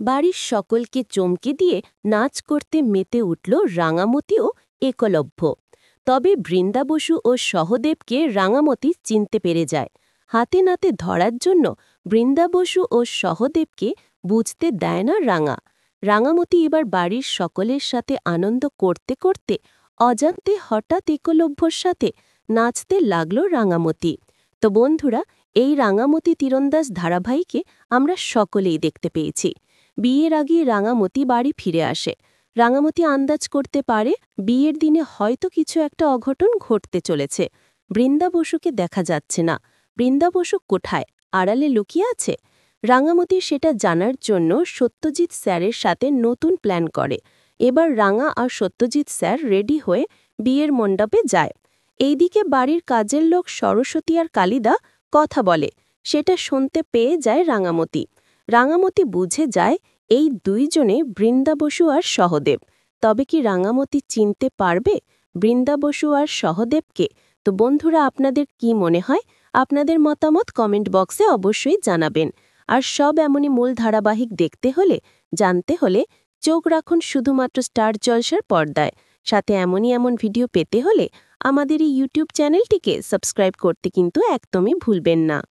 বাড়ির সকলকে চমকে দিয়ে নাচ করতে মেতে উঠল রাঙামতি ও একলব্য। তবে বৃন্দা বসু ও সহদেবকে রাঙামতি চিনতে পেরে যায়। হাতে নাতে ধরার জন্য বৃন্দা বসু ও সহদেবকে বুঝতে দেয় না রাঙামতি এবার বাড়ির সকলের সাথে আনন্দ করতে করতে অজান্তে হঠাৎ একলব্যর সাথে নাচতে লাগল রাঙামতি। তো বন্ধুরা, এই রাঙামতি তীরন্দাজ ধারাবাহিকে আমরা সকলেই দেখতে পেয়েছি। বিয়ের আগে রাঙামতি বাড়ি ফিরে আসে। রাঙামতি আন্দাজ করতে পারে বিয়ের দিনে হয়তো কিছু একটা অঘটন ঘটতে চলেছে। বৃন্দা বসুকে দেখা যাচ্ছে না। বৃন্দা বসু কোথায়? আড়ালে লুকিয়ে আছে? রাঙামতি সেটা জানার জন্য সত্যজিৎ স্যারের সাথে নতুন প্ল্যান করে। এবার রাঙা আর সত্যজিৎ স্যার রেডি হয়ে বিয়ের মণ্ডপে যায়। এইদিকে বাড়ির কাজের লোক সরস্বতী আর কালিদা কথা বলে। সেটা শুনতে পেয়ে যায় রাঙামতি। রাঙামতি বুঝে যায় এই দুইজনে বৃন্দা বসু আর সহদেব। তবে কি রাঙামতি চিনতে পারবে বৃন্দা বসু আর সহদেবকে? তো বন্ধুরা, আপনাদের কি মনে হয়? আপনাদের মতামত কমেন্ট বক্সে অবশ্যই জানাবেন। আর সব এমনই মূল ধারাবাহিক দেখতে হলে, জানতে হলে চোখ রাখুন শুধুমাত্র স্টার জলসার পর্দায়। সাথে এমন ভিডিও পেতে হলে আমাদের এই ইউটিউব চ্যানেলটিকে সাবস্ক্রাইব করতে কিন্তু একদমই ভুলবেন না।